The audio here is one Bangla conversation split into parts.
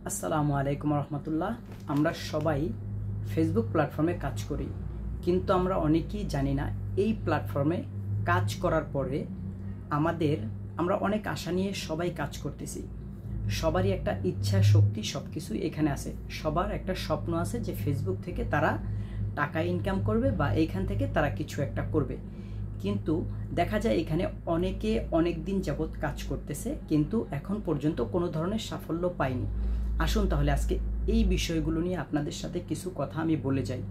আসসালামু আলাইকুম রহমতুল্লাহ। আমরা সবাই ফেসবুক প্ল্যাটফর্মে কাজ করি, কিন্তু আমরা অনেকেই জানি না এই প্ল্যাটফর্মে কাজ করার পরে আমরা অনেক আশা নিয়ে সবাই কাজ করতেছি। সবারই একটা ইচ্ছা শক্তি সব কিছুই এখানে আছে। সবার একটা স্বপ্ন আছে যে ফেসবুক থেকে তারা টাকা ইনকাম করবে বা এইখান থেকে তারা কিছু একটা করবে। কিন্তু দেখা যায় এখানে অনেকে অনেক দিন যাবৎ কাজ করতেছে, কিন্তু এখন পর্যন্ত কোনো ধরনের সাফল্য পায়নি। আসুন তাহলে আজকে এই বিষয়গুলো নিয়ে আপনাদের সাথে কিছু কথা আমি বলে যাই।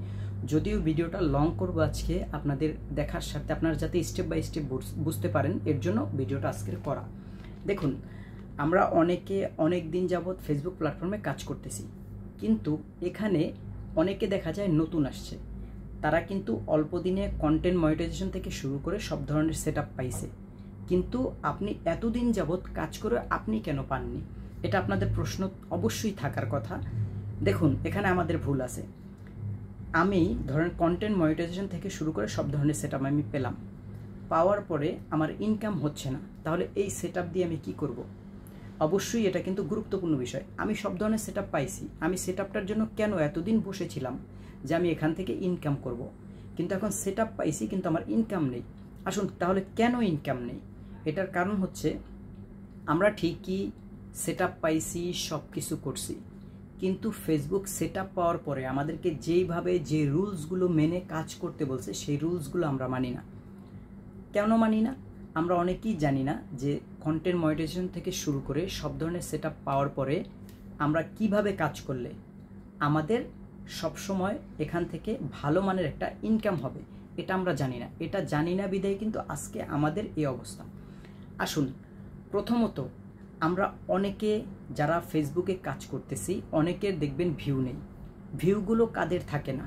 যদিও ভিডিওটা লং করবো আজকে, আপনাদের দেখার সাথে আপনারা যাতে স্টেপ বাই স্টেপ বুঝতে পারেন, এর জন্য ভিডিওটা আজকের করা। দেখুন, আমরা অনেকে অনেক দিন যাবৎ ফেসবুক প্ল্যাটফর্মে কাজ করতেছি, কিন্তু এখানে অনেকে দেখা যায় নতুন আসছে। তারা কিন্তু অল্প দিনে কন্টেন্ট মনিটাইজেশন থেকে শুরু করে সব ধরনের সেটআপ পাইছে, কিন্তু আপনি এতদিন যাবৎ কাজ করে আপনি কেন পাননি? এটা আপনাদের প্রশ্ন অবশ্যই থাকার কথা। দেখুন, এখানে আমাদের ভুল আছে। আমি ধরেন কন্টেন্ট মনিটাইজেশন থেকে শুরু করে সব ধরনের সেটআপ আমি পেলাম, পাওয়ার পরে আমার ইনকাম হচ্ছে না, তাহলে এই সেটআপ দিয়ে আমি কি করব? অবশ্যই এটা কিন্তু গুরুত্বপূর্ণ বিষয়। আমি সব ধরনের সেটআপ পাইছি, আমি সেটআপটার জন্য কেন এতদিন বসেছিলাম যে আমি এখান থেকে ইনকাম করব, কিন্তু এখন সেটআপ পাইছি কিন্তু আমার ইনকাম নেই। আসুন তাহলে কেন ইনকাম নেই? এটার কারণ হচ্ছে আমরা ঠিকই সেটআপ পাইছি, সব কিছু করছি, কিন্তু ফেসবুক সেটআপ পাওয়ার পরে আমাদেরকে যেইভাবে যে রুলসগুলো মেনে কাজ করতে বলছে সেই রুলসগুলো আমরা মানি না। কেন মানি না? আমরা অনেকেই জানি না যে কন্টেন্ট মনিটাইজেশন থেকে শুরু করে সব ধরনের সেটআপ পাওয়ার পরে আমরা কিভাবে কাজ করলে আমাদের সবসময় এখান থেকে ভালো মানের একটা ইনকাম হবে, এটা আমরা জানি না। এটা জানি না বিদায় কিন্তু আজকে আমাদের এই অবস্থা। আসুন, প্রথমত আমরা অনেকে যারা ফেসবুকে কাজ করতেছি অনেকের দেখবেন ভিউ নেই। ভিউগুলো কাদের থাকে না?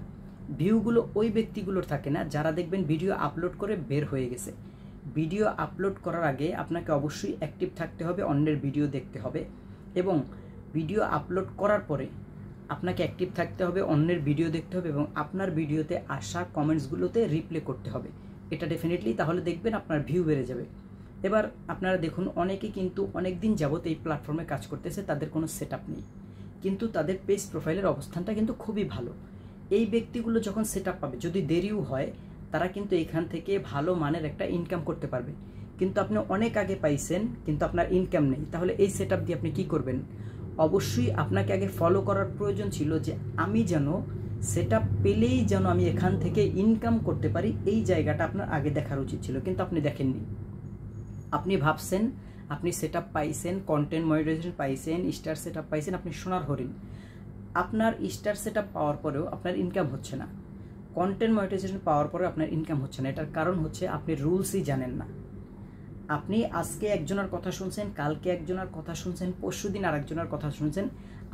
ভিউগুলো ওই ব্যক্তিগুলোর থাকে না যারা দেখবেন ভিডিও আপলোড করে বের হয়ে গেছে। ভিডিও আপলোড করার আগে আপনাকে অবশ্যই অ্যাক্টিভ থাকতে হবে, অন্যের ভিডিও দেখতে হবে, এবং ভিডিও আপলোড করার পরে আপনাকে অ্যাক্টিভ থাকতে হবে, অন্যের ভিডিও দেখতে হবে, এবং আপনার ভিডিওতে আসা কমেন্টসগুলোতে রিপ্লে করতে হবে। এটা ডেফিনেটলি, তাহলে দেখবেন আপনার ভিউ বেড়ে যাবে। এবার আপনারা দেখুন, অনেকে কিন্তু অনেক দিন যাবত এই প্ল্যাটফর্মে কাজ করতেছে, তাদের কোনো সেটআপ নেই, কিন্তু তাদের পেজ প্রোফাইলের অবস্থানটা কিন্তু খুবই ভালো। এই ব্যক্তিগুলো যখন সেটআপ পাবে, যদি দেরিও হয়, তারা কিন্তু এখান থেকে ভালো মানের একটা ইনকাম করতে পারবে। কিন্তু আপনি অনেক আগে পাইছেন কিন্তু আপনার ইনকাম নেই, তাহলে এই সেটআপ দিয়ে আপনি কি করবেন? অবশ্যই আপনাকে আগে ফলো করার প্রয়োজন ছিল যে আমি যেন সেটআপ পেলেই যেন আমি এখান থেকে ইনকাম করতে পারি, এই জায়গাটা আপনার আগে দেখার উচিত ছিল, কিন্তু আপনি দেখেননি। আপনি ভাবছেন আপনি সেটআপ পাইছেন, কন্টেন্ট মনিটাইজেশন পাইছেন, স্টার সেটআপ পাইছেন, আপনি সোনার হরিণ। আপনার স্টার সেটআপ পাওয়ার পরেও আপনার ইনকাম হচ্ছে না, কন্টেন্ট মনিটাইজেশন পাওয়ার পরেও আপনার ইনকাম হচ্ছে না। এটার কারণ হচ্ছে আপনি রুলসই জানেন না। আপনি আজকে একজনের কথা শুনছেন, কালকে একজনের কথা শুনছেন, পরশুদিন আরেকজনের কথা শুনছেন।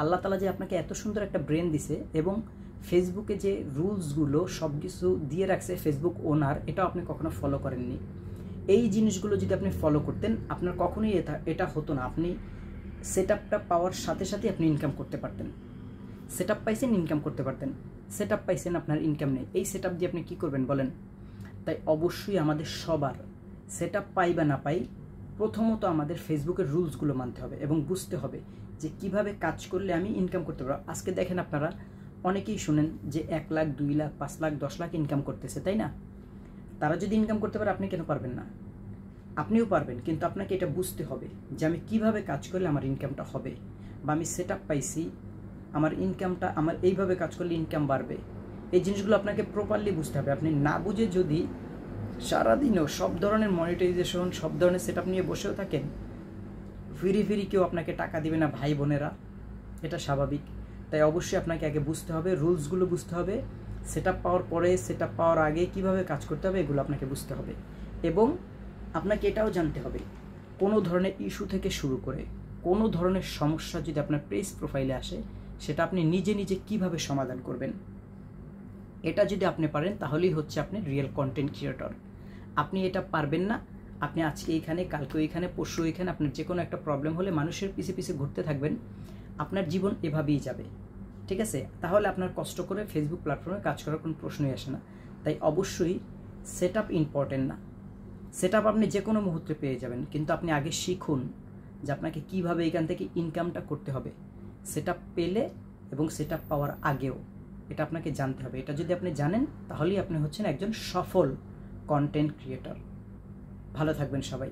আল্লাহ তাআলা যে আপনাকে এত সুন্দর একটা ব্রেন দিছে, এবং ফেসবুকে যে রুলসগুলো সব কিছু দিয়ে রাখছে ফেসবুক ওনার, এটাও আপনি কখনো ফলো করেননি। এই জিনিসগুলো যদি আপনি ফলো করতেন, আপনার কখনোই এটা হতো না। আপনি সেটআপটা পাওয়ার সাথে সাথে আপনি ইনকাম করতে পারতেন। সেটআপ পাইছেন, ইনকাম করতে পারতেন। সেটআপ পাইছেন, আপনার ইনকাম নেই, এই সেটআপ দিয়ে আপনি কি করবেন বলেন? তাই অবশ্যই আমাদের সবার সেটআপ পাই বা না পাই, প্রথমত আমাদের ফেসবুকের রুলসগুলো মানতে হবে এবং বুঝতে হবে যে কিভাবে কাজ করলে আমি ইনকাম করতে পারবো। আজকে দেখেন, আপনারা অনেকেই শুনেন যে 1 লাখ, 2 লাখ, 5 লাখ, 10 লাখ ইনকাম করতেছে, তাই না? তারা যদি ইনকাম করতে পারে, আপনি কেন পারবেন না? আপনিও পারবেন, কিন্তু আপনাকে এটা বুঝতে হবে যে আমি কিভাবে কাজ করলে আমার ইনকামটা হবে, বা আমি সেটআপ পাইছি, আমার ইনকামটা আমার এইভাবে কাজ করলে ইনকাম বাড়বে। এই জিনিসগুলো আপনাকে প্রপারলি বুঝতে হবে। আপনি না বুঝে যদি সারাদিনও সব ধরনের মনিটাইজেশন, সব ধরনের সেটআপ নিয়ে বসেও থাকেন, ফিরি কেউ আপনাকে টাকা দিবে না, ভাই বোনেরা, এটা স্বাভাবিক। তাই অবশ্যই আপনাকে আগে বুঝতে হবে, রুলসগুলো বুঝতে হবে। সেটআপ পাওয়ার পরে, সেটআপ পাওয়ার আগে কিভাবে কাজ করতে হবে, এগুলো আপনাকে বুঝতে হবে। এবং আপনাকে এটাও জানতে হবে, কোনো ধরনের ইস্যু থেকে শুরু করে কোনো ধরনের সমস্যা যদি আপনার পেজ প্রোফাইলে আসে, সেটা আপনি নিজে নিজে কিভাবে সমাধান করবেন। এটা যদি আপনি পারেন, তাহলেই হচ্ছে আপনি রিয়েল কন্টেন্ট ক্রিয়েটর। আপনি এটা পারবেন না, আপনি আজকে এইখানে, কালকে ওইখানে, পরশু ওইখানে, আপনার যে কোনো একটা প্রবলেম হলে মানুষের পিছে পিছে ঘুরতে থাকবেন, আপনার জীবন এভাবেই যাবে। ঠিক আছে? তাহলে আপনার কষ্ট করে ফেসবুক প্ল্যাটফর্মে কাজ করার কোনো প্রশ্নই আসে না। তাই অবশ্যই সেটআপ ইম্পর্টেন্ট না। সেটআপ আপনি যে কোনো মুহূর্তে পেয়ে যাবেন, কিন্তু আপনি আগে শিখুন যে আপনাকে কিভাবে এখান থেকে ইনকামটা করতে হবে। সেটআপ পেলে এবং সেটআপ পাওয়ার আগেও, এটা আপনাকে জানতে হবে। এটা যদি আপনি জানেন তাহলেই আপনি হচ্ছেন একজন সফল কন্টেন্ট ক্রিয়েটর। ভালো থাকবেন সবাই।